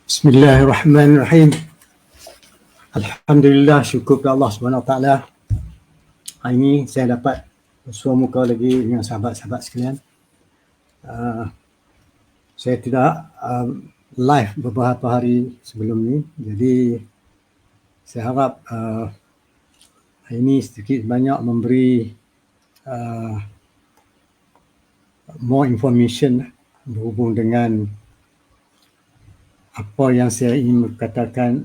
Bismillahirrahmanirrahim. Alhamdulillah, syukur kepada Allah Subhanahu Wa Taala. Hari ini saya dapat bersua muka lagi dengan sahabat-sahabat sekalian. Saya tidak live beberapa hari sebelum ni, jadi saya harap hari ini sedikit banyak memberi more information berhubung dengan apa yang saya ingin katakan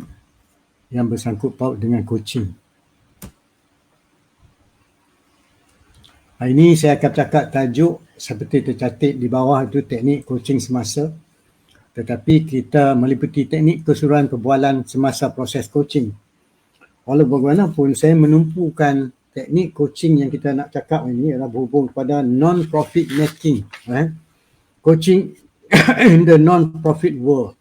yang bersangkut paut dengan coaching. Hari ini saya akan cakap tajuk seperti tercantik di bawah itu, teknik coaching semasa. Tetapi kita meliputi teknik keseluruhan perbualan semasa proses coaching. Walau bagaimanapun saya menumpukan teknik coaching yang kita nak cakap ini adalah berhubung kepada non-profit making. Coaching in the non-profit world.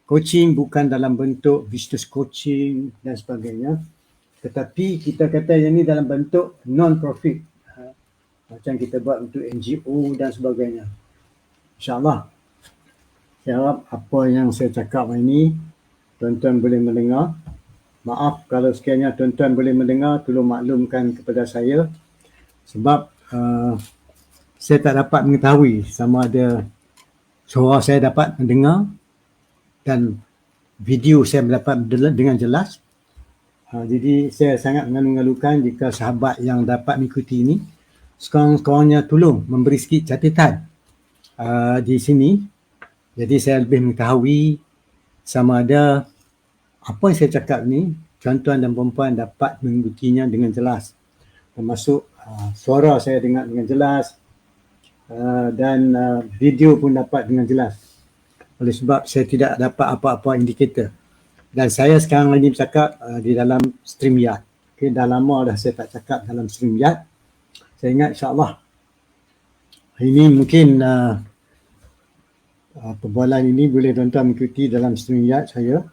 Coaching bukan dalam bentuk business coaching dan sebagainya, tetapi kita kata yang ini dalam bentuk non-profit, macam kita buat untuk NGO dan sebagainya. InsyaAllah saya harap apa yang saya cakap ini tuan-tuan boleh mendengar. Maaf kalau sekiranya tuan-tuan boleh mendengar, tolong maklumkan kepada saya sebab saya tak dapat mengetahui sama ada suara saya dapat mendengar dan video saya mendapat dengan jelas. Jadi saya sangat mengalu-alukan jika sahabat yang dapat mengikuti ini sekurang-kurangnya tolong memberi sikit catatan di sini. Jadi saya lebih mengetahui sama ada apa yang saya cakap ni tuan-tuan dan perempuan dapat mengikutinya dengan jelas. Termasuk suara saya dengar dengan jelas dan video pun dapat dengan jelas. Oleh sebab saya tidak dapat apa-apa indikator. Dan saya sekarang ini bercakap di dalam StreamYard. Okay, dah lama dah saya tak cakap dalam StreamYard. Saya ingat insyaAllah hari ini mungkin perbualan ini boleh tuan-tuan mengikuti dalam StreamYard saya.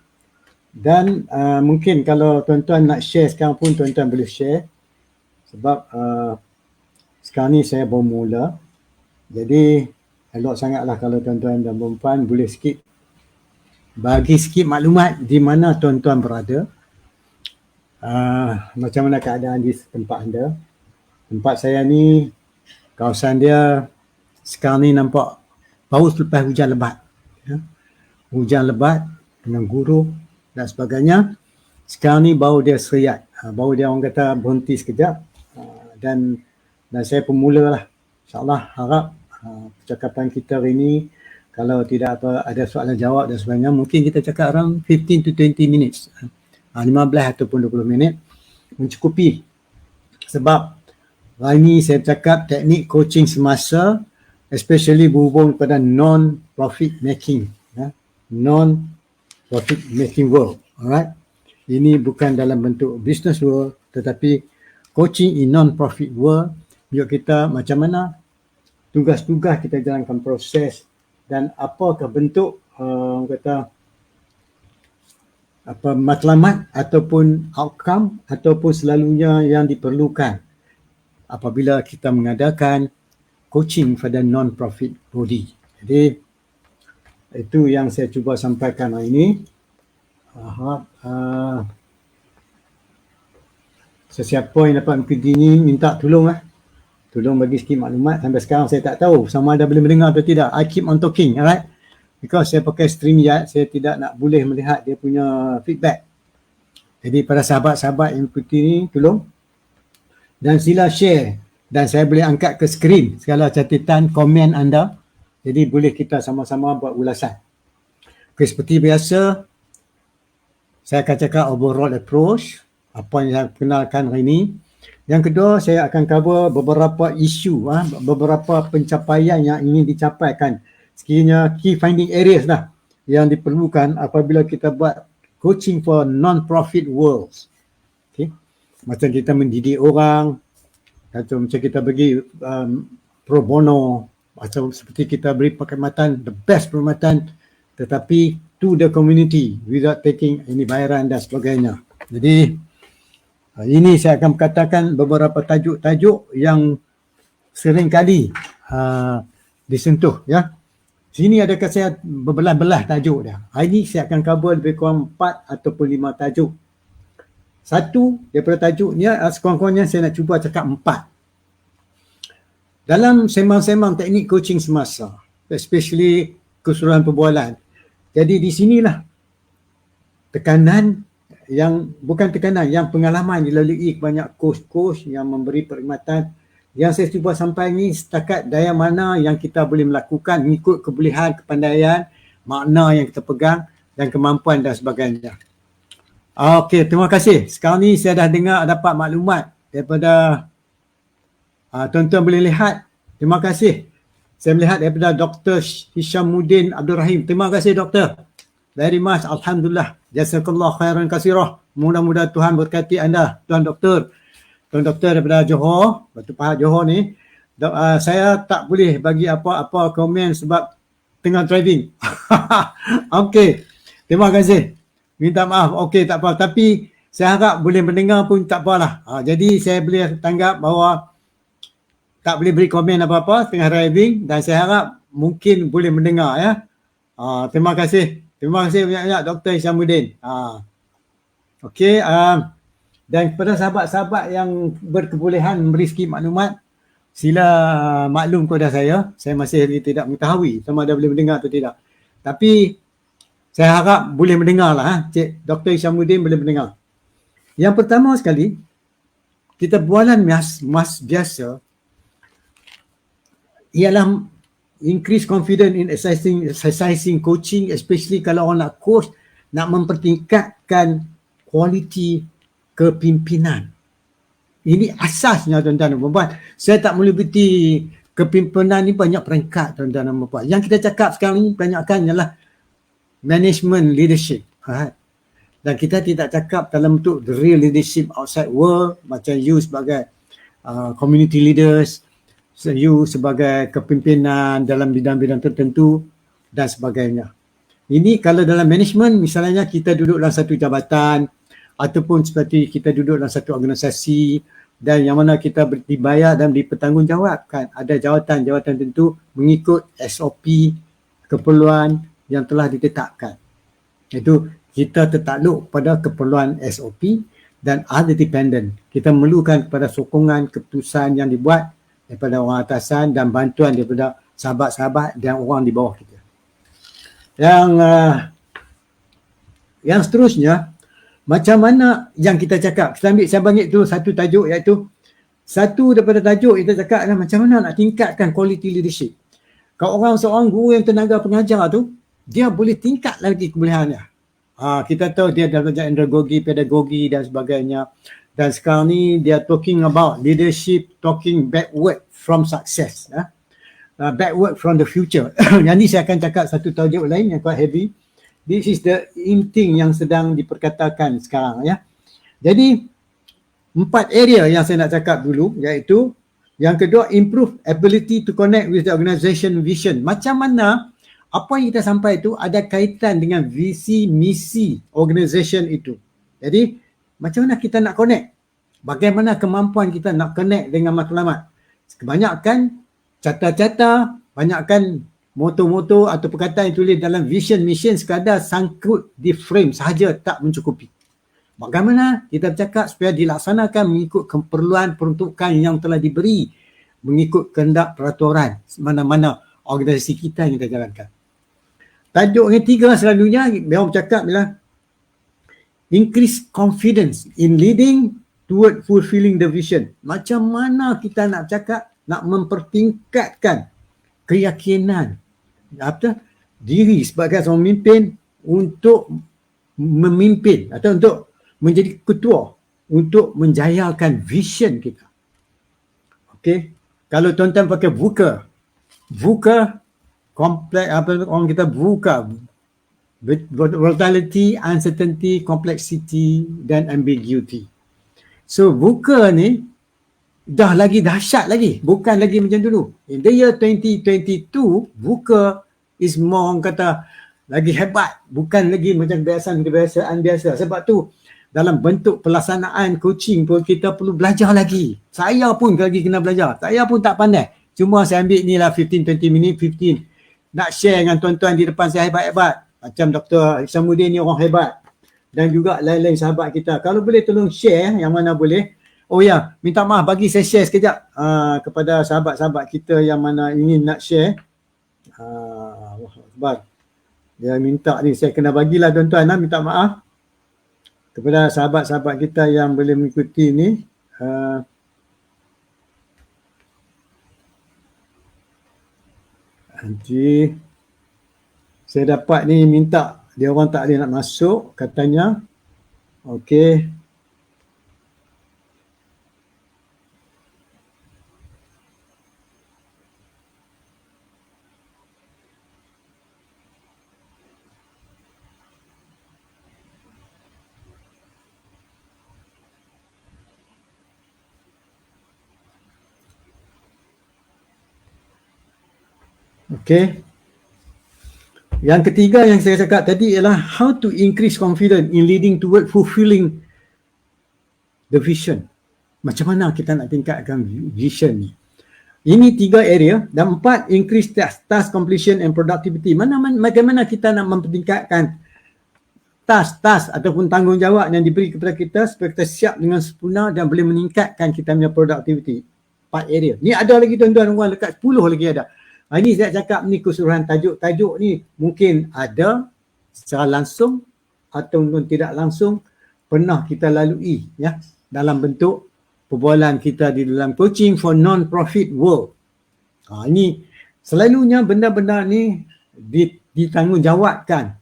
Dan mungkin kalau tuan-tuan nak share sekarang pun tuan-tuan boleh share. Sebab sekarang ni saya baru mula. Jadi elok sangatlah kalau tuan-tuan dan perempuan boleh sikit bagi sikit maklumat di mana tuan-tuan berada. Macam mana keadaan di tempat anda. Tempat saya ni, kawasan dia sekarang ni nampak baru selepas hujan lebat. Hujan lebat dengan guru dan sebagainya. Sekarang ni baru dia seriat. Baru dia orang kata berhenti sekejap. Dan saya pemula lah. InsyaAllah harap percakapan kita hari ini, kalau tidak ada soalan jawab dan sebagainya, mungkin kita cakap around 15 to 20 minutes. 15 ataupun 20 minit mencukupi. Sebab hari ini saya cakap teknik coaching semasa, especially berhubung kepada non-profit making. Non-profit making world. Alright. Ini bukan dalam bentuk business world, tetapi coaching in non-profit world. Yuk kita macam mana tugas-tugas kita jalankan proses dan apakah bentuk matlamat ataupun outcome ataupun selalunya yang diperlukan apabila kita mengadakan coaching pada non-profit body. Jadi itu yang saya cuba sampaikan hari ini. Sesiapa yang dapat mengikuti ini minta tolong tolong bagi sikit maklumat. Sampai sekarang saya tak tahu sama ada boleh mendengar atau tidak. I keep on talking, alright? Because saya pakai StreamYard, saya tidak nak boleh melihat dia punya feedback. Jadi pada sahabat-sahabat yang ikuti ni, tolong. Dan sila share. Dan saya boleh angkat ke skrin segala catatan, komen anda. Jadi boleh kita sama-sama buat ulasan. Okay, seperti biasa, saya akan cakap overall approach, apa yang saya kenalkan hari ini. Yang kedua, saya akan cover beberapa isu, beberapa pencapaian yang ingin dicapaikan. Sekiranya key finding areas lah yang diperlukan apabila kita buat coaching for non-profit worlds. Okay. Macam kita mendidik orang, atau macam kita bagi pro bono, atau seperti kita beri perkhidmatan, the best perkhidmatan, tetapi to the community without taking any bayaran dan sebagainya. Jadi ini saya akan katakan beberapa tajuk-tajuk yang sering kali disentuh, ya. Sini adakah saya berbelah-belah tajuk dia. Hari ni saya akan cover lebih kurang 4 ataupun 5 tajuk. Satu daripada tajuknya, sekurang-kurangnya saya nak cuba cakap 4. Dalam sembang-sembang teknik coaching semasa, especially keseluruhan perbualan. Jadi di sinilah tekanan yang, bukan tekanan, yang pengalaman dilalui banyak coach-coach yang memberi perkhidmatan. Yang saya cuba sampai ni setakat daya mana yang kita boleh melakukan mengikut kebolehan, kepandaian, makna yang kita pegang dan kemampuan dan sebagainya. Okey, terima kasih. Sekarang ni saya dah dengar, dapat maklumat daripada tuan-tuan boleh lihat. Terima kasih. Saya melihat daripada Dr. Hishamuddin Abdul Rahim. Terima kasih Doktor. Very much. Alhamdulillah. Jazakallah khairan kasirah. Mudah-mudahan Tuhan berkati anda, Tuan Doktor. Tuan Doktor daripada Johor, Batu Pahat Johor ni. Saya tak boleh bagi apa-apa komen sebab tengah driving. Okey. Terima kasih. Minta maaf. Okey, tak apa. Tapi saya harap boleh mendengar pun tak apalah. Jadi saya boleh tanggap bahawa tak boleh beri komen apa-apa tengah driving, dan saya harap mungkin boleh mendengar ya. Terima kasih. Terima kasih banyak-banyak Dr. Hishamuddin. Okey, dan kepada sahabat-sahabat yang berkebolehan memberi sikit maklumat, sila maklum kepada saya masih tidak mengetahui sama ada boleh mendengar atau tidak. Tapi saya harap boleh mendengar lah. Cik Dr. Hishamuddin boleh mendengar. Yang pertama sekali, kita bualan mas biasa ialah increase confidence in exercising coaching, especially kalau orang nak coach, nak mempertingkatkan kualiti kepimpinan. Ini asasnya tuan-tuan dan puan-puan. Saya tak boleh berhenti, kepimpinan ni banyak peringkat tuan-tuan dan puan-puan. Yang kita cakap sekarang ni banyakkan ialah management leadership. Dan kita tidak cakap dalam bentuk the real leadership outside world, macam you sebagai community leaders, you sebagai kepimpinan dalam bidang-bidang tertentu dan sebagainya. Ini kalau dalam management, misalnya kita duduk dalam satu jabatan ataupun seperti kita duduk dalam satu organisasi dan yang mana kita dibayar dan dipertanggungjawabkan. Ada jawatan-jawatan tentu mengikut SOP, keperluan yang telah ditetapkan. Itu kita tertakluk pada keperluan SOP dan ada dependent. Kita memerlukan kepada sokongan keputusan yang dibuat daripada orang atasan dan bantuan daripada sahabat-sahabat dan orang di bawah kita. Yang seterusnya, macam mana yang kita cakap, kita ambil, saya bagi tu satu tajuk, iaitu satu daripada tajuk kita cakap adalah macam mana nak tingkatkan quality leadership. Kalau seorang guru yang tenaga pengajar tu, dia boleh tingkat lagi kebolehannya. Kita tahu dia dah belajar andragogi, pedagogi dan sebagainya. Dan sekarang ni dia talking about leadership, talking backward from success. Backward from the future. Yang ni saya akan cakap satu tajuk lain yang quite heavy. This is the inting yang sedang diperkatakan sekarang ya. Jadi 4 area yang saya nak cakap dulu, iaitu yang kedua, improve ability to connect with the organisation vision. Macam mana apa yang kita sampai itu ada kaitan dengan visi misi organisation itu. Jadi macam mana kita nak connect? Bagaimana kemampuan kita nak connect dengan matlamat? Kebanyakan cata-cata, banyakkan moto-moto atau perkataan yang tulis dalam vision mission sekadar sangkut di frame sahaja tak mencukupi. Bagaimana kita bercakap supaya dilaksanakan mengikut keperluan peruntukan yang telah diberi, mengikut kehendak peraturan mana-mana organisasi kita yang kita jalankan. Tajuk yang 3 selalunya beliau bercakap ialah increase confidence in leading toward fulfilling the vision. Macam mana kita nak cakap, nak mempertingkatkan keyakinan diri sebagai seorang pemimpin untuk memimpin atau untuk menjadi ketua, untuk menjayakan vision kita. Okey, kalau tuan-tuan pakai VUCA kompleks, orang kita VUCA, volatility, uncertainty, complexity dan ambiguity. So VUCA ni dah lagi dahsyat lagi, bukan lagi macam dulu. In the year 2022, VUCA is more, orang kata, lagi hebat, bukan lagi macam kebiasaan biasa. Sebab tu dalam bentuk pelaksanaan coaching pun kita perlu belajar lagi. Saya pun lagi kena belajar. Saya pun tak pandai. Cuma saya ambil ni lah 15-20 minit, 15 nak share dengan tuan-tuan di depan saya hebat-hebat. Macam Dr. Isamuddin ni orang hebat. Dan juga lain-lain sahabat kita. Kalau boleh tolong share yang mana boleh. Oh ya, minta maaf bagi saya share sekejap kepada sahabat-sahabat kita yang mana ingin nak share. Allah, dia minta ni, saya kena bagilah tuan-tuan, minta maaf kepada sahabat-sahabat kita yang boleh mengikuti ni. Nanti saya dapat ni minta dia orang tak boleh nak masuk katanya. Okey. Okey. Yang ketiga yang saya cakap tadi ialah how to increase confidence in leading toward fulfilling the vision. Macam mana kita nak tingkatkan vision ni? Ini 3 area. Dan 4, increase task completion and productivity. Bagaimana kita nak mempertingkatkan task ataupun tanggungjawab yang diberi kepada kita supaya kita siap dengan sempurna dan boleh meningkatkan kita punya productivity. 4 area. Ni ada lagi tuan-tuan, orang dekat 10 lagi ada. Ini saya cakap ni keseluruhan tajuk-tajuk ni mungkin ada secara langsung atau tidak langsung pernah kita lalui ya dalam bentuk perbualan kita di dalam coaching for non-profit world. Ini selalunya benda-benda ni ditanggungjawabkan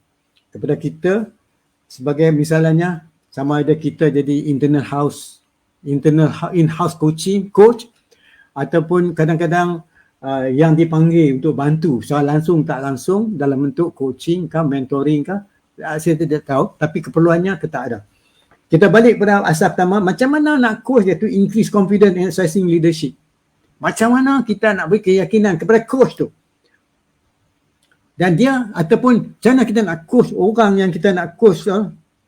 kepada kita sebagai misalnya sama ada kita jadi in-house coach ataupun kadang-kadang yang dipanggil untuk bantu secara langsung tak langsung dalam bentuk coaching ke mentoring ke, saya tidak tahu, tapi keperluannya kita ada. Kita balik pada asas pertama, macam mana nak coach dia tu increase confidence in exercising leadership. Macam mana kita nak beri keyakinan kepada coach tu. Dan dia ataupun macam mana kita nak coach orang yang kita nak coach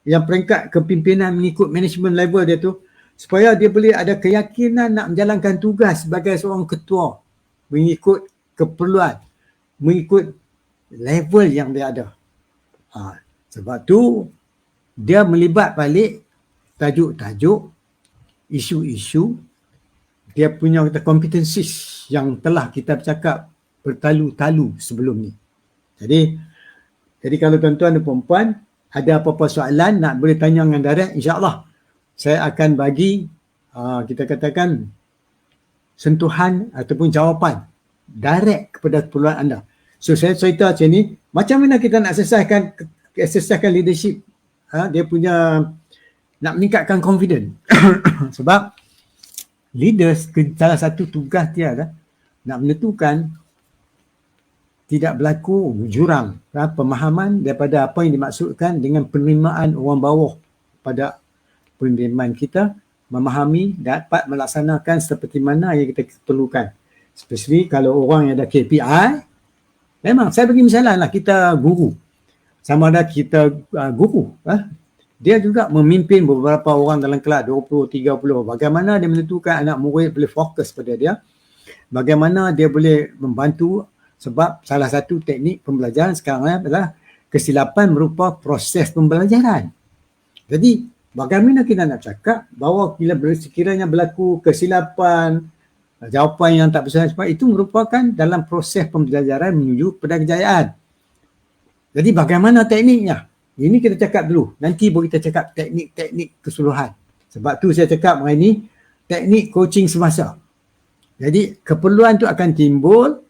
yang peringkat kepimpinan mengikut management level dia tu supaya dia boleh ada keyakinan nak menjalankan tugas sebagai seorang ketua mengikut keperluan, mengikut level yang dia ada. Sebab tu dia melibat balik tajuk-tajuk, isu-isu, dia punya competencies yang telah kita bercakap bertalu-talu sebelum ni. Jadi kalau tuan-tuan dan puan-puan ada apa-apa soalan nak boleh tanya dengan direct, insya-Allah saya akan bagi kita katakan sentuhan ataupun jawapan direct kepada keperluan anda. So saya cerita macam ni, macam mana kita nak exercisekan leadership, dia punya nak meningkatkan confidence. Sebab leaders salah satu tugas dia adalah nak menentukan tidak berlaku jurang pemahaman daripada apa yang dimaksudkan dengan penerimaan orang bawah pada penerimaan kita, memahami dapat melaksanakan seperti mana yang kita perlukan. Especially kalau orang yang ada KPI, memang saya bagi misalan lah, kita guru. Sama ada kita guru, dia juga memimpin beberapa orang dalam kelas, 20, 30. Bagaimana dia menentukan anak murid boleh fokus pada dia, bagaimana dia boleh membantu, sebab salah satu teknik pembelajaran sekarang adalah kesilapan merupa proses pembelajaran. Jadi bagaimana kita nak cakap bahawa sekiranya berlaku kesilapan, jawapan yang tak bersama, sebab itu merupakan dalam proses pembelajaran menuju pada kejayaan. Jadi bagaimana tekniknya? Ini kita cakap dulu. Nanti baru kita cakap teknik-teknik keseluruhan. Sebab tu saya cakap hari ini teknik coaching semasa. Jadi keperluan tu akan timbul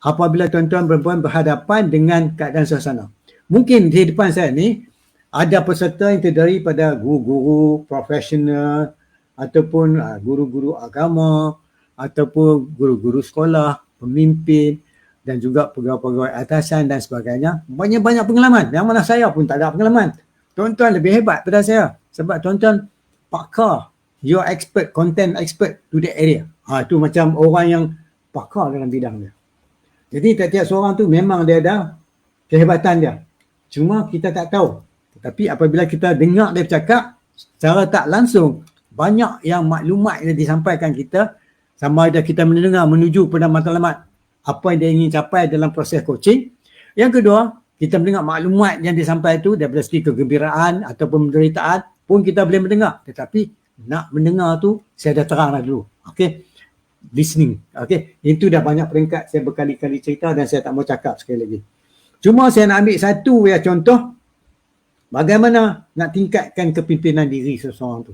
apabila tuan-tuan perempuan berhadapan dengan keadaan suasana. Mungkin di depan saya ni ada peserta yang terdiri pada guru-guru profesional ataupun guru-guru agama ataupun guru-guru sekolah, pemimpin dan juga pegawai-pegawai atasan dan sebagainya. Banyak-banyak pengalaman. Yang mana saya pun tak ada pengalaman. Tuan-tuan lebih hebat pada saya sebab tuan-tuan pakar, you're expert, content expert to that area. Itu macam orang yang pakar dalam bidang dia. Jadi tiap-tiap seorang tu memang dia ada kehebatan dia. Cuma kita tak tahu. Tapi apabila kita dengar dia bercakap secara tak langsung, banyak yang maklumat yang disampaikan kita, sama ada kita mendengar menuju pada matlamat apa yang dia ingin capai dalam proses coaching Yang kedua, kita mendengar maklumat yang disampaikan itu daripada segi kegembiraan ataupun penderitaan pun kita boleh mendengar. Tetapi nak mendengar tu saya dah terang dah dulu. Okey. Listening. Okey. Itu dah banyak peringkat saya berkali-kali cerita dan saya tak mau cakap sekali lagi. Cuma saya nak ambil satu ya contoh bagaimana nak tingkatkan kepimpinan diri seseorang tu.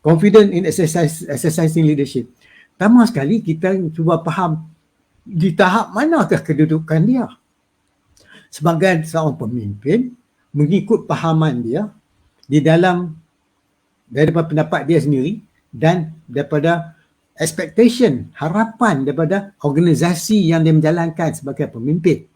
Confident in exercising leadership. Pertama sekali kita cuba faham di tahap manakah kedudukan dia. Sebagai seorang pemimpin, mengikut pahaman dia di dalam daripada pendapat dia sendiri dan daripada expectation, harapan daripada organisasi yang dia menjalankan sebagai pemimpin.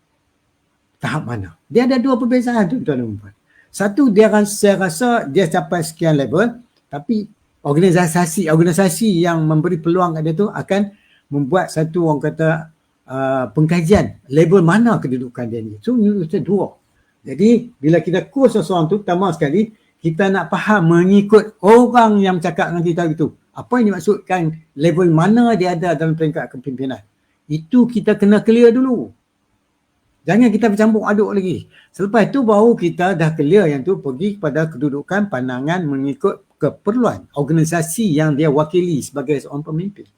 Tahap mana? Dia ada dua perbezaan tuan-tuan dan puan. Satu, saya rasa dia capai sekian level, tapi organisasi yang memberi peluang kat dia tu akan membuat satu orang kata pengkajian level mana kedudukan dia ni. So itu dua. Jadi bila kita kursus seseorang tu, pertama sekali kita nak faham mengikut orang yang cakap dengan kita itu. Apa yang dimaksudkan level mana dia ada dalam peringkat kepimpinan. Itu kita kena clear dulu. Jangan kita bercampur aduk lagi. Selepas itu baru kita dah clear yang tu pergi kepada kedudukan pandangan mengikut keperluan organisasi yang dia wakili sebagai seorang pemimpin.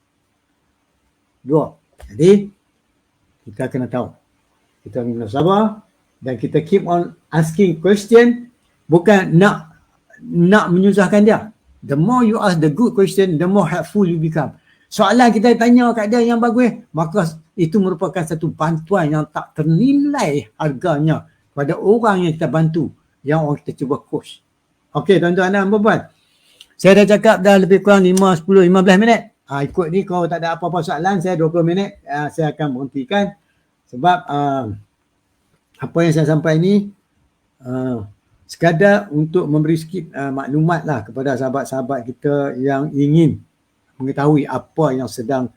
Dua. Jadi kita kena tahu. Kita kena sabar dan kita keep on asking question, bukan nak menyusahkan dia. The more you ask the good question, the more helpful you become. Soalan kita tanya kat dia yang bagus, maka itu merupakan satu bantuan yang tak ternilai harganya pada orang yang kita bantu, yang orang kita cuba coach. Okey tuan-tuan dan puan-puan. Saya dah cakap dah lebih kurang 5, 10, 15 minit. Ikut ni kalau tak ada apa-apa soalan, saya 20 minit saya akan berhentikan. Sebab apa yang saya sampai ni sekadar untuk memberi sikit maklumat lah kepada sahabat-sahabat kita yang ingin mengetahui apa yang sedang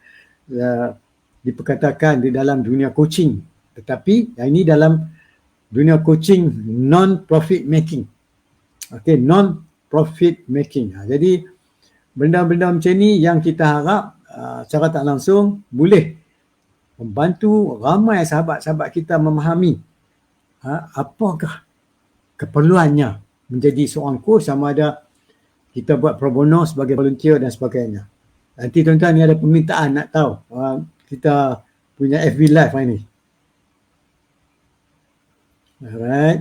diperkatakan di dalam dunia coaching. Tetapi yang ini dalam dunia coaching non-profit making. Okay, non-profit making. Jadi benda-benda macam ni yang kita harap secara tak langsung boleh membantu ramai sahabat-sahabat kita memahami apakah keperluannya menjadi seorang coach, sama ada kita buat pro bono sebagai volunteer dan sebagainya. Nanti tuan-tuan ni ada permintaan nak tahu kita punya FB Live hari ni. Alright.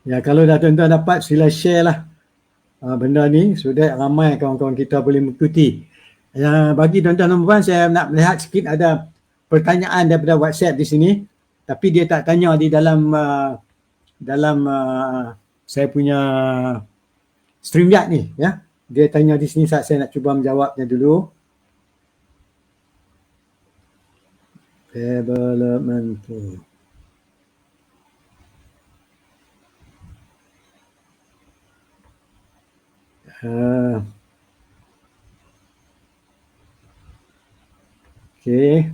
Ya, kalau dah tuan-tuan dapat, sila share lah benda ni sudah ramai kawan-kawan kita boleh mengikuti. Bagi tuan-tuan dan puan, saya nak melihat sikit ada pertanyaan daripada WhatsApp di sini, tapi dia tak tanya di dalam saya punya StreamYard ni, ya. Dia tanya di sini, saat saya nak cuba menjawabnya dulu. Development tu. Okay.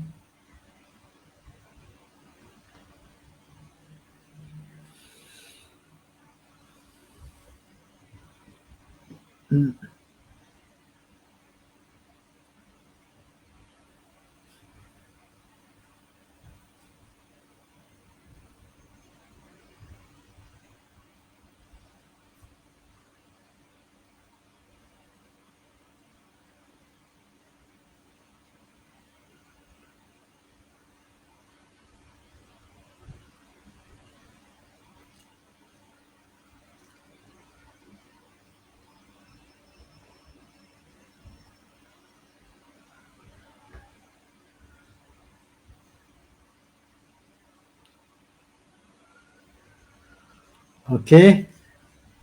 Okay.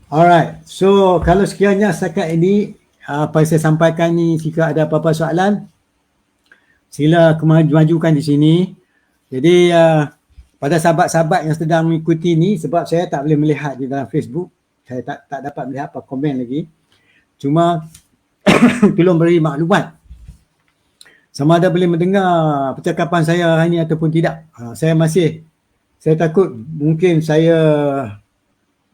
Alright. So kalau sekiranya setakat ini apa yang saya sampaikan ni, jika ada apa-apa soalan, sila majukan di sini. Jadi pada sahabat-sahabat yang sedang mengikuti ni, sebab saya tak boleh melihat di dalam Facebook, saya tak dapat melihat apa komen lagi. Cuma tolong beri maklumat sama ada boleh mendengar percakapan saya hari ini ataupun tidak. Saya takut mungkin saya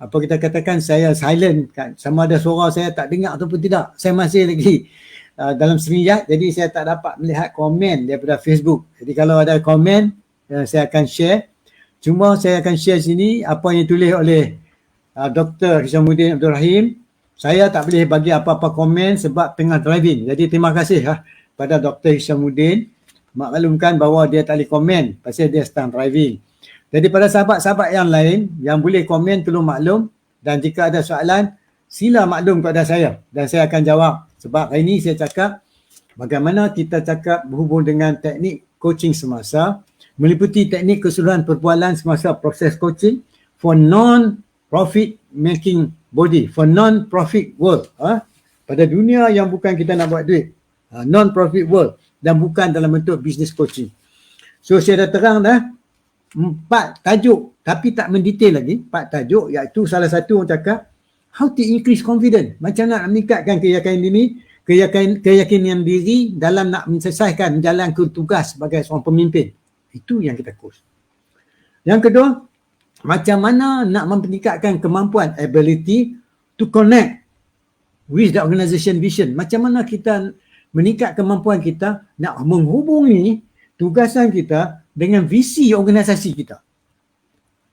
apa kita katakan, saya silent kan, sama ada suara saya tak dengar ataupun tidak, saya masih lagi dalam semiat, jadi saya tak dapat melihat komen daripada Facebook. Jadi kalau ada komen, saya akan share. Cuma saya akan share sini apa yang ditulis oleh Dr. Hishamuddin Abdul Rahim. Saya tak boleh bagi apa-apa komen sebab tengah driving. Jadi terima kasih pada Dr. Hishamuddin, maklumkan bahawa dia tak boleh komen pasal dia sedang driving. Jadi pada sahabat-sahabat yang lain yang boleh komen, tolong maklum, dan jika ada soalan sila maklum kepada saya dan saya akan jawab. Sebab hari ini saya cakap bagaimana kita cakap berhubung dengan teknik coaching semasa, meliputi teknik keseluruhan perbualan semasa proses coaching for non-profit making body, for non-profit world. Pada dunia yang bukan kita nak buat duit, non-profit world, dan bukan dalam bentuk business coaching. So saya dah terang dah 4 tajuk, tapi tak mendetail lagi 4 tajuk, iaitu salah satu orang cakap how to increase confidence, macam nak meningkatkan keyakinan diri, keyakinan diri dalam nak menyelesaikan menjalankan tugas sebagai seorang pemimpin. Itu yang kita kurs. Yang kedua, macam mana nak meningkatkan kemampuan, ability to connect with the organisation vision. Macam mana kita meningkat kemampuan kita nak menghubungi tugasan kita dengan visi organisasi kita.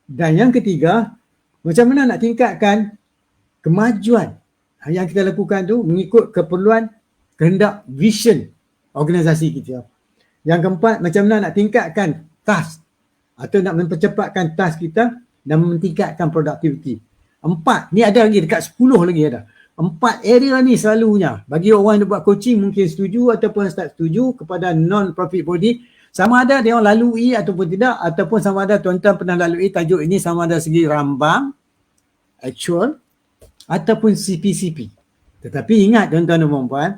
Dan yang ketiga, macam mana nak tingkatkan kemajuan yang kita lakukan tu mengikut keperluan, kehendak, vision organisasi kita. Yang keempat, macam mana nak tingkatkan task atau nak mempercepatkan task kita dan meningkatkan produktiviti. 4, ni ada lagi, dekat 10 lagi ada. 4 area ni selalunya bagi orang yang buat coaching mungkin setuju ataupun tak setuju kepada non-profit body, sama ada dia orang lalui ataupun tidak, ataupun sama ada tuan-tuan pernah lalui tajuk ini, sama ada segi rambang, actual, ataupun CPCP. Tetapi ingat tuan-tuan dan puan-puan,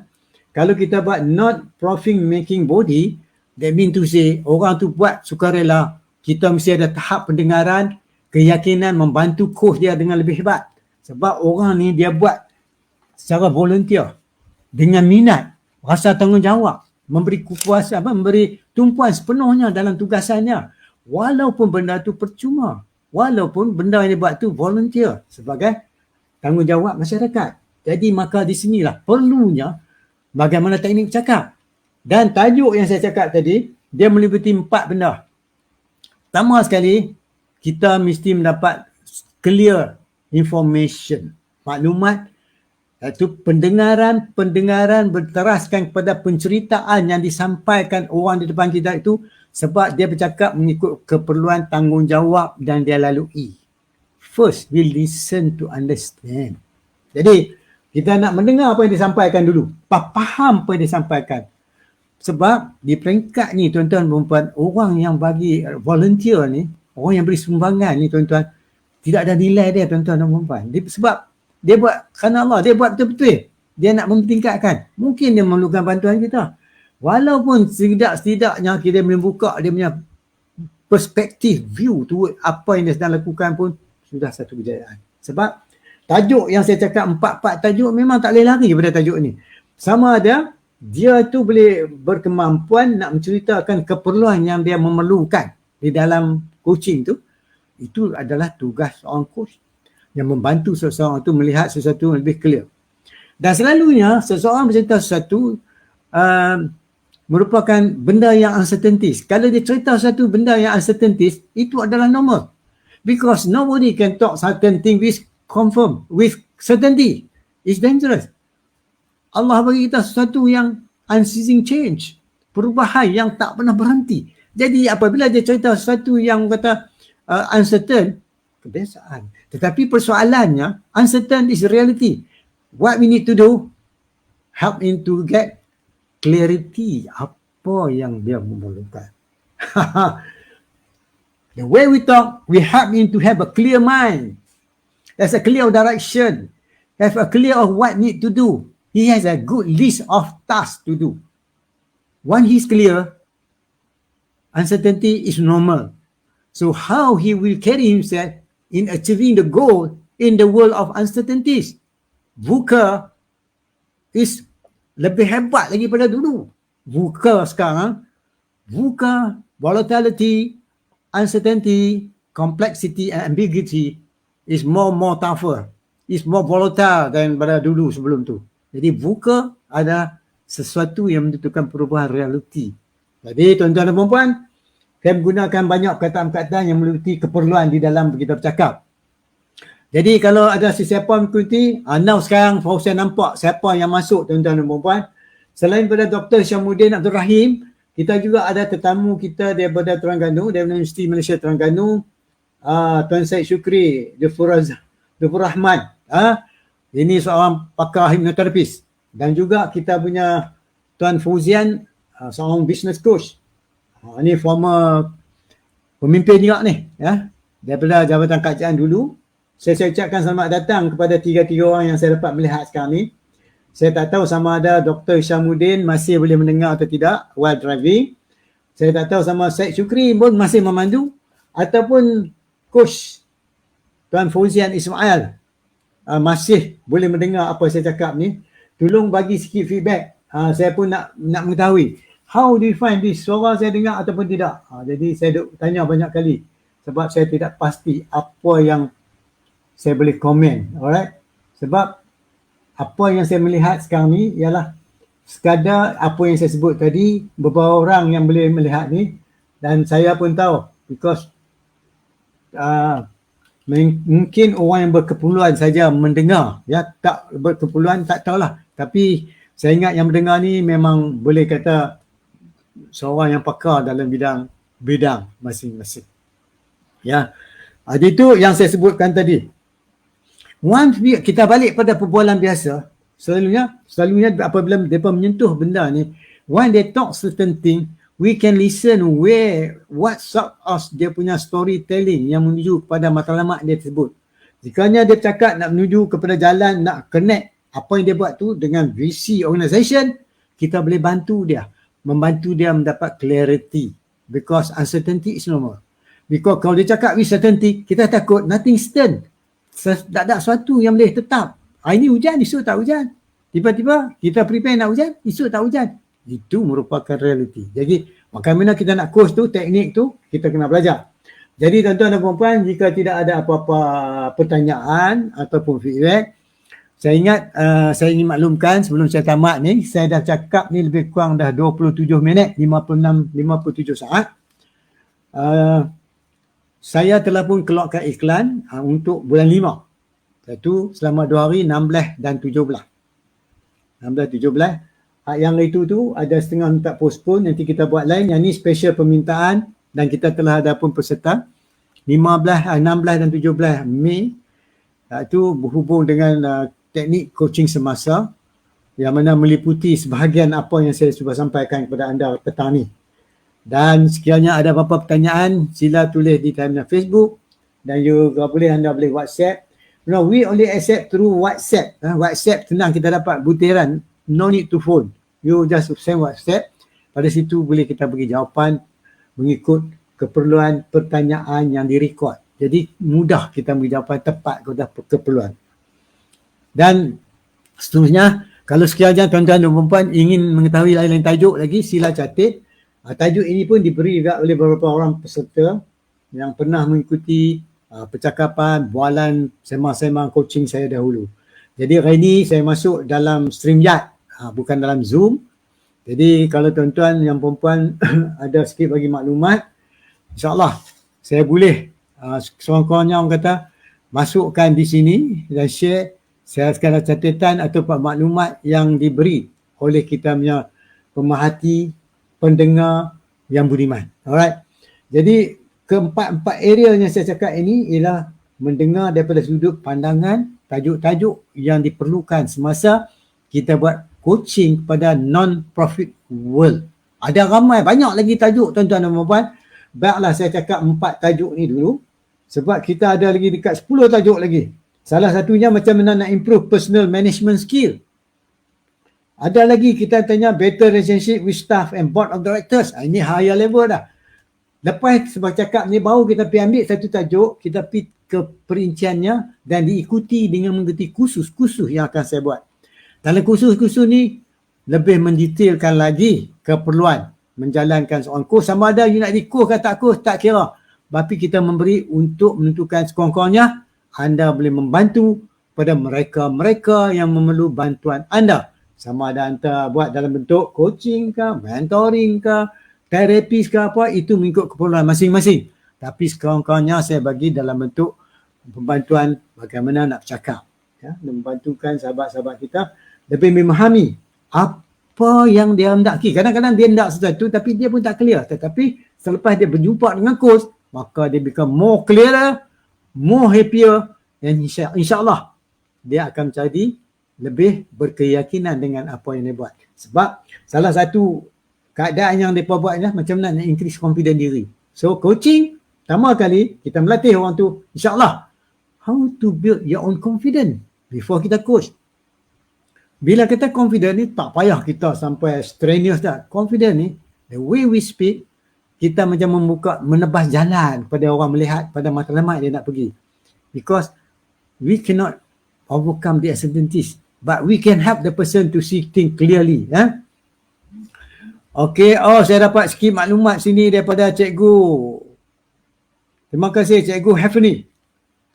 kalau kita buat not profit making body, that mean to say orang tu buat sukarela, kita mesti ada tahap pendengaran, keyakinan membantu coach dia dengan lebih hebat. Sebab orang ni dia buat secara volunteer, dengan minat, rasa tanggungjawab, memberi kuasa, memberi tumpuan sepenuhnya dalam tugasannya. Walaupun benda tu percuma, walaupun benda yang dia buat tu volunteer sebagai tanggungjawab masyarakat. Jadi maka di sinilah perlunya bagaimana teknik cakap. Dan tajuk yang saya cakap tadi, dia meliputi 4 benda. Pertama sekali, kita mesti mendapat clear information, maklumat, iaitu pendengaran berteraskan kepada penceritaan yang disampaikan orang di depan kita itu, sebab dia bercakap mengikut keperluan, tanggungjawab dan dia lalui. First, we listen to understand. Jadi, kita nak mendengar apa yang disampaikan dulu. Faham apa yang disampaikan. Sebab di peringkat ni tuan-tuan dan puan-puan, orang yang bagi volunteer ni, orang yang beri sumbangan ni tuan-tuan, tidak ada nilai dia tuan-tuan dan puan-puan. Sebab dia buat kerana Allah, dia buat betul-betul. Dia nak meningkatkan. Mungkin dia memerlukan bantuan kita. Walaupun setidaknya kita membuka dia punya perspektif, view tu apa yang dia sedang lakukan pun sudah satu kejayaan. Sebab tajuk yang saya cakap 4 tajuk memang tak boleh lari daripada tajuk ni. Sama ada dia tu boleh berkemampuan nak menceritakan keperluan yang dia memerlukan di dalam coaching tu. Itu adalah tugas seorang coach yang membantu seseorang tu melihat sesuatu yang lebih clear. Dan selalunya seseorang bercerita sesuatu merupakan benda yang uncertainties. Kalau dia cerita satu benda yang uncertainties, itu adalah normal. Because nobody can talk certain thing with confirm, with certainty. It's dangerous. Allah bagi kita sesuatu yang unceasing change, perubahan yang tak pernah berhenti. Jadi apabila dia cerita sesuatu yang kata uncertain, kebiasaan. Tetapi persoalannya, uncertain is reality. What we need to do, help him to get clarity, apa yang dia memerlukan. The way we talk, we help him to have a clear mind. There's a clear direction. Have a clear of what need to do. He has a good list of tasks to do. When he's clear, uncertainty is normal. So how he will carry himself in achieving the goal in the world of uncertainties? VUCA is lebih hebat lagi pada dulu. VUCA sekarang, VUCA, volatility, uncertainty, complexity and ambiguity is more tougher, is more volatile daripada dulu sebelum tu. Jadi VUCA ada sesuatu yang menentukan perubahan realiti. Jadi tuan-tuan dan puan-puan, saya menggunakan banyak perkataan-perkataan yang meliputi keperluan di dalam kita bercakap. Jadi kalau ada sesiapa mengikuti, now sekarang Fauzian nampak siapa yang masuk tuan-tuan dan puan-puan. Selain daripada Dr. Syamuddin Abdul Rahim, kita juga ada tetamu kita daripada Terengganu, daripada Universiti Malaysia Terengganu, Tuan Syed Shukri Dufur Rahman. Ini seorang pakar hipnoterapis. Dan juga kita punya Tuan Fauzian, seorang business coach. Ini former pemimpin juga ni, ya, daripada Jabatan Kerajaan dulu. Saya ucapkan selamat datang kepada tiga-tiga orang yang saya dapat melihat sekarang ni. Saya tak tahu sama ada Dr. Syamuddin masih boleh mendengar atau tidak while driving. Saya tak tahu sama Syed Shukri pun masih memandu, ataupun Coach Tuan Fauzian Ismail masih boleh mendengar apa saya cakap ni. Tolong bagi sikit feedback. Saya pun nak mengetahui. How do you find this? Suara saya dengar ataupun tidak? Jadi saya tanya banyak kali sebab saya tidak pasti apa yang saya boleh komen. Alright? Sebab apa yang saya melihat sekarang ni ialah sekadar apa yang saya sebut tadi, beberapa orang yang boleh melihat ni, dan saya pun tahu because mungkin orang yang berkeperluan saja mendengar, ya, tak berkeperluan tak tahulah, tapi saya ingat yang mendengar ni memang boleh kata seorang yang pakar dalam bidang masing-masing. Ya. Jadi itu yang saya sebutkan tadi. Once kita balik pada perbualan biasa, selalunya apabila mereka menyentuh benda ni, when they talk certain thing, we can listen what sort of dia punya storytelling yang menuju kepada matlamat dia tersebut. Jikanya dia cakap nak menuju kepada jalan, nak connect apa yang dia buat tu dengan visi organisation, kita boleh membantu dia mendapat clarity, because uncertainty is normal. Because kalau dia cakap with certainty, kita takut nothing certain. Tak ada sesuatu yang boleh tetap. Hari ni hujan, esok tak hujan. Tiba-tiba kita prepare nak hujan, esok tak hujan. Itu merupakan realiti. Jadi bagaimana kita nak coach tu, teknik tu, kita kena belajar. Jadi tuan-tuan dan puan-puan, jika tidak ada apa-apa pertanyaan ataupun feedback, saya ingat saya ingin maklumkan sebelum saya tamat ni, saya dah cakap ni lebih kurang dah 27 minit, 57 saat. Saya telah pun keluarkan iklan untuk bulan 5. Iaitu selama 2 hari, 16 dan 17. 16, 17. Yang itu tu ada setengah minta postpone, nanti kita buat lain. Yang ni special permintaan dan kita telah ada pun peserta. 16 dan 17 Mei. Itu berhubung dengan teknik coaching semasa yang mana meliputi sebahagian apa yang saya cuba sampaikan kepada anda petang ni. Dan sekiranya ada apa-apa pertanyaan, sila tulis di timeline Facebook dan juga anda boleh WhatsApp. No, we only accept through WhatsApp. WhatsApp senang kita dapat butiran, no need to phone. You just send WhatsApp. Pada situ boleh kita bagi jawapan mengikut keperluan pertanyaan yang direkod. Jadi mudah kita beri jawapan tepat kepada keperluan. Dan seterusnya, kalau sekiranya tuan-tuan dan puan-puan ingin mengetahui lain-lain tajuk lagi, sila catat. Tajuk ini pun diberi juga oleh beberapa orang peserta yang pernah mengikuti percakapan, bualan, sembang-sembang coaching saya dahulu. Jadi hari ini saya masuk dalam StreamYard, bukan dalam Zoom. Jadi kalau tuan-tuan yang perempuan ada sikit bagi maklumat, insyaAllah saya boleh seorang-orangnya orang kata masukkan di sini dan share saya sekadar catatan atau maklumat yang diberi oleh kita punya pemerhati, pendengar yang budiman. Alright. Jadi keempat area yang saya cakap ini ialah mendengar daripada sudut pandangan tajuk-tajuk yang diperlukan semasa kita buat coaching kepada non-profit world. Ada ramai, banyak lagi tajuk tuan-tuan dan puan-puan. Baiklah saya cakap 4 tajuk ni dulu sebab kita ada lagi dekat 10 tajuk lagi. Salah satunya macam mana nak improve personal management skill. Ada lagi kita tanya better relationship with staff and board of directors. Ini higher level dah. Lepas sebab cakap ni baru kita pergi ambil satu tajuk, kita pergi ke perinciannya dan diikuti dengan mengikuti kursus-kursus yang akan saya buat. Dalam kursus-kursus ni lebih mendetailkan lagi keperluan menjalankan seorang kurs. Sama ada you nak di kurs ke tak kurs, tak kira. Tapi kita memberi untuk menentukan sekurang-kurangnya anda boleh membantu pada mereka-mereka yang memerlukan bantuan anda. Sama ada anda buat dalam bentuk coaching ke, mentoring ke, terapis ke apa, itu mengikut keperluan masing-masing. Tapi sekurang-kurangnya saya bagi dalam bentuk pembantuan bagaimana nak bercakap. Ya, membantukan sahabat-sahabat kita lebih memahami apa yang dia hendaki. Kadang-kadang dia hendak sesuatu tapi dia pun tak clear. Tetapi selepas dia berjumpa dengan coach, maka dia become more clearer, more happier, dan insya-Allah dia akan jadi lebih berkeyakinan dengan apa yang dia buat. Sebab salah satu keadaan yang mereka buat adalah macam mana nak increase confidence diri. So coaching, pertama kali kita melatih orang tu, insya-Allah, how to build your own confidence before kita coach. Bila kita confident ni, tak payah kita sampai strenuous dah. Confident ni, the way we speak, kita macam menebas jalan kepada orang melihat pada matlamat dia nak pergi. Because we cannot overcome the uncertainties, but we can help the person to see things clearly. Okay, saya dapat sikit maklumat sini daripada Cikgu. Terima kasih Cikgu Hafni.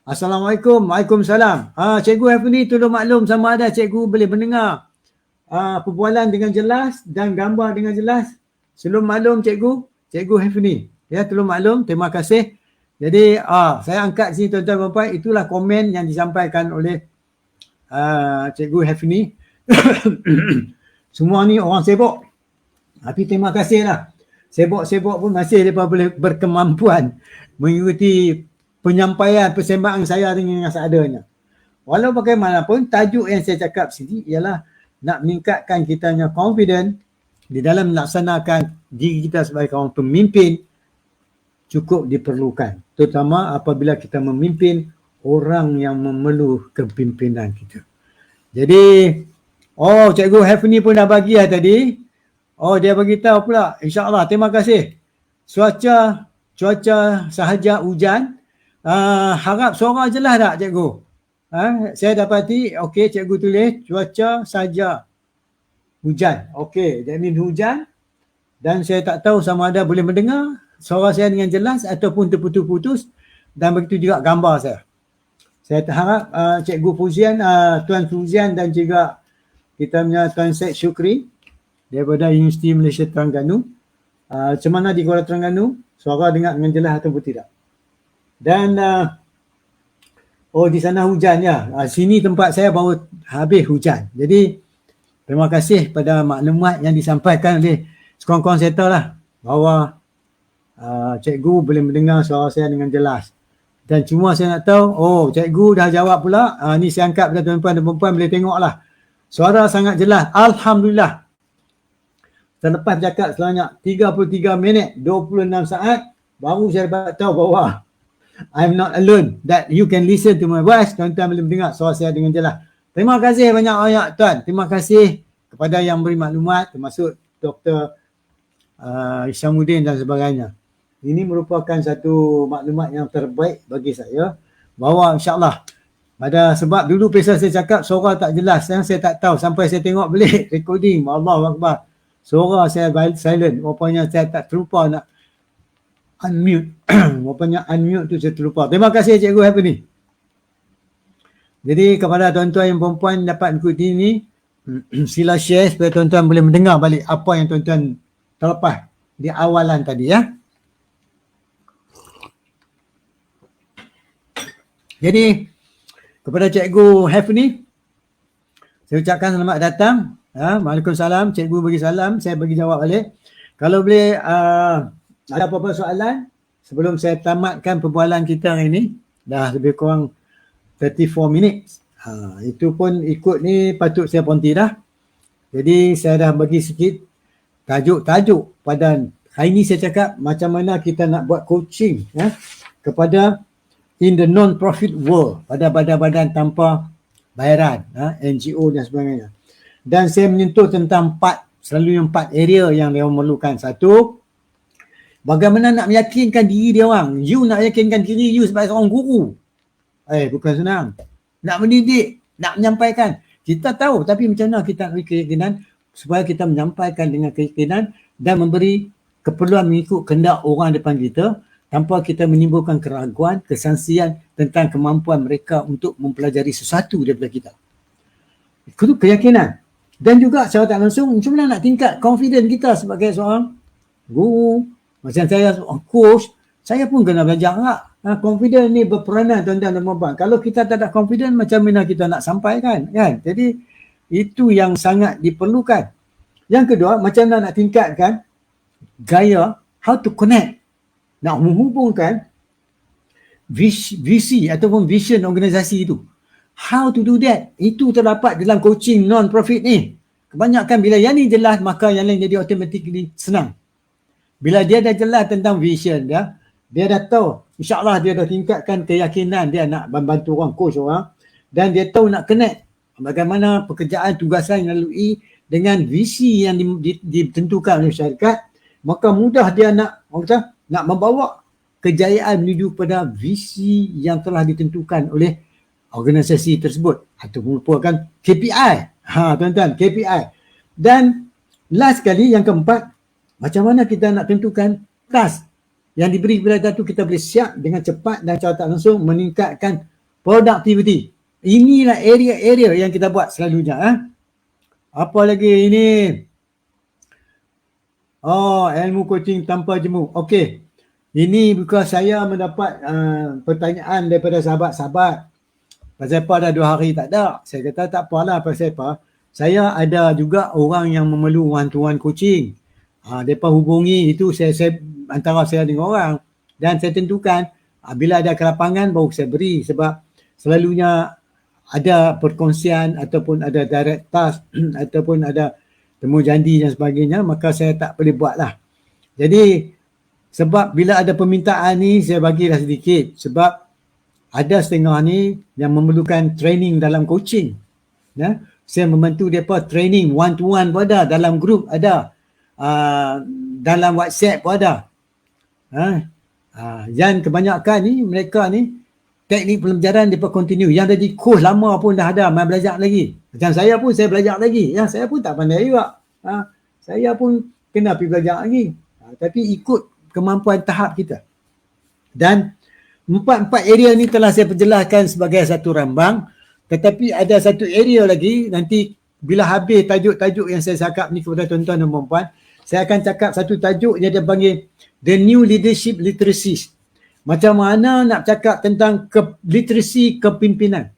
Assalamualaikum. Waalaikumsalam. Cikgu Hafni, tolong maklum sama ada Cikgu boleh mendengar perbualan dengan jelas dan gambar dengan jelas. Sebelum maklum Cikgu Hafni. Ya, tolong maklum. Terima kasih. Jadi saya angkat sini tuan-tuan dan puan, itulah komen yang disampaikan oleh Cikgu Hafni. Semua ni orang sibuk. Tapi terima kasihlah. Sibuk-sibuk pun masih mereka boleh berkemampuan mengikuti penyampaian persembahan saya dengan seadanya. Walau bagaimanapun, tajuk yang saya cakap sini ialah nak meningkatkan kita punya confidence di dalam melaksanakan diri kita sebagai orang pemimpin cukup diperlukan. Terutama apabila kita memimpin orang yang memerlukan kepimpinan kita. Jadi, Cikgu Hafni pun dah bagi tadi. Dia bagi tahu pula. InsyaAllah, terima kasih. Cuaca sahaja hujan. Harap suara jelas tak Cikgu? Saya dapati, okey Cikgu tulis cuaca sahaja hujan. Okey, that means hujan. Dan saya tak tahu sama ada boleh mendengar suara saya dengan jelas ataupun terputus-putus. Dan begitu juga gambar saya. Saya harap Cikgu Fuzian, Tuan Fuzian dan juga kita punya Tuan Syed Syukri daripada Universiti Malaysia Terengganu. Macam mana di Kuala Terengganu? Suara dengar dengan jelas ataupun tidak? Dan di sana hujan ya. Sini tempat saya baru habis hujan. Jadi terima kasih pada maklumat yang disampaikan oleh sekurang-kurang settle lah bahawa Cikgu boleh mendengar suara saya dengan jelas. Dan cuma saya nak tahu, Cikgu dah jawab pula. Ni saya angkat pada tuan-tuan dan perempuan boleh tengok lah. Suara sangat jelas. Alhamdulillah. Selepas bercakap sebanyak 33 minit 26 saat, baru saya dapat tahu bahawa I'm not alone, that you can listen to my voice. Tuan-tuan boleh mendengar suara saya dengan jelas. Terima kasih banyak-banyak Tuan. Terima kasih kepada yang beri maklumat, termasuk Dr. Isyamuddin dan sebagainya. Ini merupakan satu maklumat yang terbaik bagi saya bahawa insyaAllah sebab dulu pasal saya cakap suara tak jelas, saya tak tahu sampai saya tengok balik recording. Allahu Akbar. Suara saya silent. Rupanya saya tak terlupa nak unmute. Rupanya unmute tu saya terlupa. Terima kasih Cikgu Hafni. Jadi kepada tuan-tuan yang perempuan dapat mengikuti ini, sila share supaya tuan-tuan boleh mendengar balik apa yang tuan-tuan terlepas di awalan tadi ya. Jadi kepada Cikgu Hafni, saya ucapkan selamat datang. Waalaikumsalam. Cikgu bagi salam, saya bagi jawab balik. Kalau boleh ada apa-apa soalan sebelum saya tamatkan perbualan kita hari ini. Dah lebih kurang 34 minit. Itu pun ikut ni patut saya berhenti dah. Jadi saya dah bagi sikit tajuk-tajuk pada hari ini. Saya cakap macam mana kita nak buat coaching kepada in the non-profit world, pada badan-badan tanpa bayaran, NGO dan sebagainya. Dan saya menyentuh tentang selalunya 4 area yang dia memerlukan. Satu, bagaimana nak meyakinkan diri dia orang. You nak meyakinkan diri you sebagai seorang guru. Bukan senang. Nak mendidik, nak menyampaikan. Kita tahu tapi macam mana kita nak beri keyakinan supaya kita menyampaikan dengan keyakinan dan memberi keperluan mengikut kehendak orang depan kita tanpa kita menimbulkan keraguan, kesangsian tentang kemampuan mereka untuk mempelajari sesuatu daripada kita. Itu keyakinan. Dan juga secara tak langsung, macam mana nak tingkat confidence kita sebagai seorang guru, macam saya seorang coach, saya pun kena belajar tak? Confidence ni berperanan tuan-tuan dan puan-puan. Kalau kita tak ada confidence, macam mana kita nak sampaikan, kan? Jadi itu yang sangat diperlukan. Yang kedua, macam mana nak tingkatkan gaya how to connect, nak menghubungkan visi ataupun vision organisasi itu. How to do that? Itu terdapat dalam coaching non-profit ni. Kebanyakan bila yang ni jelas, maka yang lain jadi automatically senang. Bila dia dah jelas tentang vision dia dah tahu, insyaAllah dia dah tingkatkan keyakinan dia nak membantu orang, coach orang, dan dia tahu nak connect bagaimana pekerjaan tugasan yang lalui dengan visi yang ditentukan oleh syarikat, maka mudah dia nak membawa kejayaan menuju pada visi yang telah ditentukan oleh organisasi tersebut atau merupakan KPI. Tuan-tuan, KPI. Dan last sekali, yang keempat, macam mana kita nak tentukan task yang diberi kepada kita tu, kita boleh siap dengan cepat dan secara tak langsung meningkatkan productivity. Inilah area-area yang kita buat selalunya. Apa lagi ini? Ilmu coaching tanpa jemu. Okey. Ini bukan saya mendapat pertanyaan daripada sahabat-sahabat. Pasal apa dah 2 hari tak ada? Saya kata tak apalah, pasal apa? Saya ada juga orang yang memerlukan one-to-one coaching. Mereka hubungi, itu saya antara saya dengan orang. Dan saya tentukan bila ada kelapangan baru saya beri, sebab selalunya ada perkongsian ataupun ada direct task ataupun ada temu janji dan sebagainya, maka saya tak boleh buat lah. Jadi sebab bila ada permintaan ni, saya bagilah sedikit. Sebab ada setengah ni yang memerlukan training dalam coaching. Saya membantu mereka training one-to-one pun ada, dalam group ada, dalam WhatsApp pun ada. Yang kebanyakan ni, mereka ni teknik pembelajaran mereka continue. Yang dah di course lama pun dah ada, main belajar lagi. Macam saya pun, saya belajar lagi. Saya pun tak pandai juga. Saya pun kena pergi belajar lagi. Tapi ikut kemampuan tahap kita. Dan empat area ni telah saya perjelaskan sebagai satu rambang, tetapi ada satu area lagi, nanti bila habis tajuk-tajuk yang saya cakap ni kepada tuan-tuan dan puan-puan, saya akan cakap satu tajuk yang dia panggil The New Leadership Literacies. Macam mana nak cakap tentang literasi kepimpinan.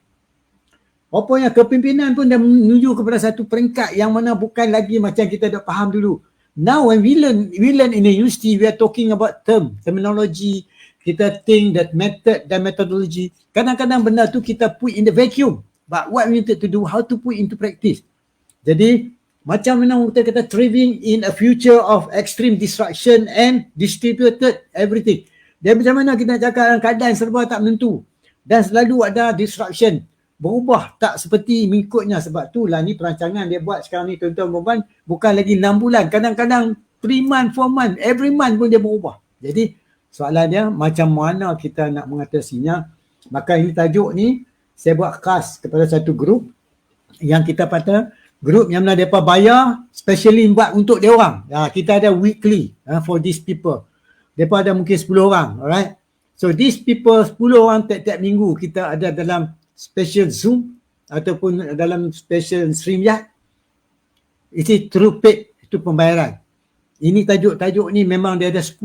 Rupanya kepimpinan pun dah menuju kepada satu peringkat yang mana bukan lagi macam kita dah faham dulu. Now when we learn in the university, we are talking about terminology, kita think that method dan methodology. Kadang-kadang benda tu kita put in the vacuum. But what we need to do, how to put into practice. Jadi, macam mana kita kata thriving in a future of extreme disruption and distributed everything. Dan macam mana kita nak cakap dalam keadaan serba tak menentu. Dan selalu ada disruption. Berubah tak seperti mengikutnya. Sebab tu lah ni perancangan dia buat sekarang ni tuan-tuan, bukan lagi 6 bulan. Kadang-kadang 3 month, 4 month, every month pun dia berubah. Jadi, soalan dia macam mana kita nak mengatasinya. Maka ini tajuk ni saya buat khas kepada satu grup yang kita kata grup yang mana mereka bayar specially buat untuk dia orang. Kita ada weekly for these people. Mereka ada mungkin 10 orang, alright. So these people 10 orang tiap-tiap minggu kita ada dalam special Zoom ataupun dalam special StreamYard. Itu through paid, itu pembayaran. Ini tajuk-tajuk ni memang dia ada 10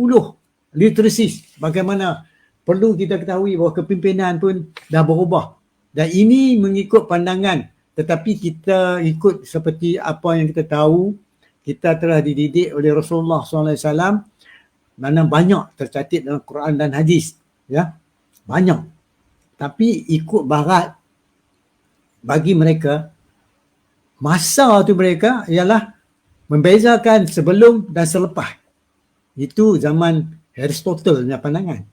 literacies. Bagaimana perlu kita ketahui bahawa kepimpinan pun dah berubah. Dan ini mengikut pandangan, tetapi kita ikut seperti apa yang kita tahu. Kita telah dididik oleh Rasulullah SAW, mana banyak tercatat dalam Quran dan hadis. Banyak. Tapi ikut barat, bagi mereka, masa tu mereka ialah membezakan sebelum dan selepas. Itu zaman Aristotle punya pandangan.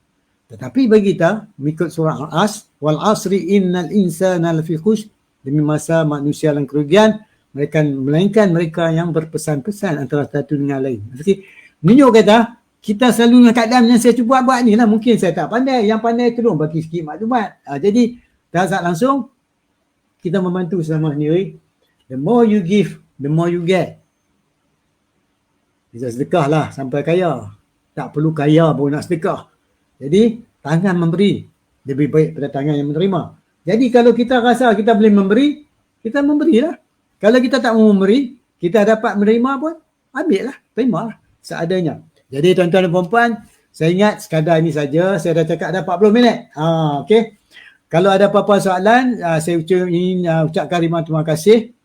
Tetapi bagi kita, mengikut surah Al-As, wal asri innal insana lafi khusr, demi masa manusia dalam kerugian, melainkan mereka yang berpesan-pesan antara satu dengan lain. Jadi, menunjuk kata, kita selalu dengan keadaan yang saya cuba buat ni lah, mungkin saya tak pandai, yang pandai tolong bagi sikit maklumat. Jadi, tak langsung, kita membantu sama sendiri. The more you give, the more you get. Bisa sedekah lah sampai kaya. Tak perlu kaya baru nak sedekah. Jadi tangan memberi lebih baik pada tangan yang menerima. Jadi kalau kita rasa kita boleh memberi, kita memberilah. Kalau kita tak mau memberi, kita dapat menerima pun, ambil lah, terima lah seadanya. Jadi tuan-tuan dan puan-puan, saya ingat sekadar ini saja, saya dah cakap dah 40 minit. Okey. Kalau ada apa-apa soalan, saya ingin ucapkan terima kasih.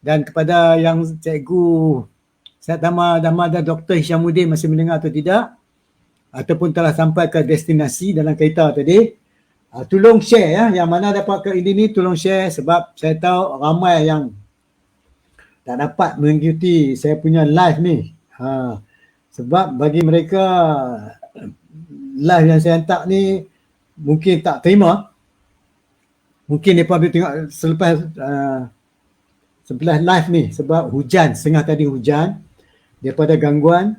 Dan kepada yang cikgu, saya nama ada Dr. Hishamuddin masih mendengar atau tidak, ataupun telah sampai ke destinasi dalam kereta tadi, tolong share ya, yang mana dapat ke ini tolong share, sebab saya tahu ramai yang tak dapat mengikuti saya punya live ni. Sebab bagi mereka live yang saya hantar ni mungkin tak terima. Mungkin mereka boleh tengok selepas live ni, sebab hujan, setengah tadi hujan, daripada gangguan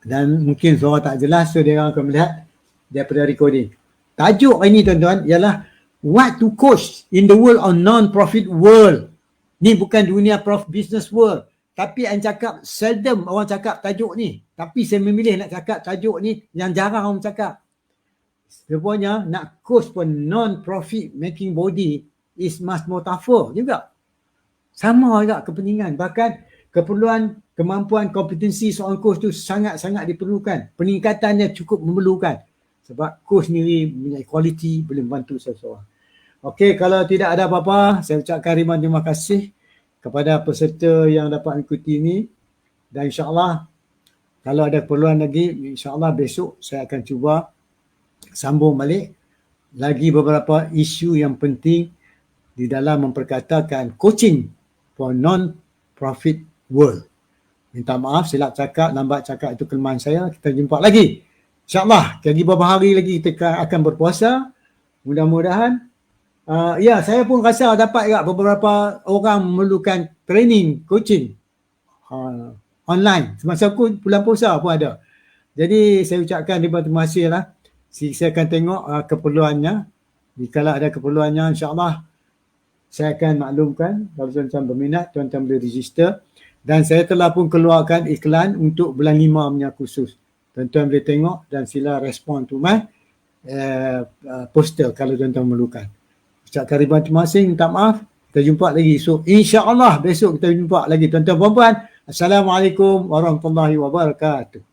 dan mungkin suara tak jelas, so dia orang akan melihat daripada recording. Tajuk ini tuan-tuan ialah What to Coach in the World of Non-Profit World. Ni bukan dunia business world, tapi yang cakap seldom orang cakap tajuk ni, tapi saya memilih nak cakap tajuk ni yang jarang orang cakap. Sebenarnya nak coach pun non-profit making body is much more tougher juga. Sama juga kepentingan, bahkan keperluan, kemampuan, kompetensi seorang coach tu sangat-sangat diperlukan. Peningkatannya cukup memerlukan. Sebab coach sendiri punya quality boleh membantu seseorang. Okey, kalau tidak ada apa-apa, saya ucapkan ribuan terima kasih kepada peserta yang dapat mengikuti ini. Dan insyaAllah, kalau ada keperluan lagi, insyaAllah besok saya akan cuba sambung balik lagi beberapa isu yang penting di dalam memperkatakan coaching for non-profit world. Minta maaf, silap cakap, lambat cakap, itu kelemahan saya. Kita jumpa lagi. InsyaAllah, lagi beberapa hari lagi kita akan berpuasa. Mudah-mudahan. Saya pun rasa dapat juga beberapa orang memerlukan training, coaching online. Semasa aku bulan puasa pun ada. Jadi saya ucapkan terima kasih lah. Saya akan tengok keperluannya. Jika ada keperluannya, insyaAllah saya akan maklumkan. Kalau tuan-tuan berminat, tuan-tuan boleh register. Dan saya telah pun keluarkan iklan untuk bulan 5 punya khusus. Tuan-tuan boleh tengok dan sila respon to my poster kalau tuan-tuan memerlukan. Ucapkan ribuan terima kasih, minta maaf. Kita jumpa lagi esok. InsyaAllah besok kita jumpa lagi tuan-tuan dan puan-puan. Assalamualaikum warahmatullahi wabarakatuh.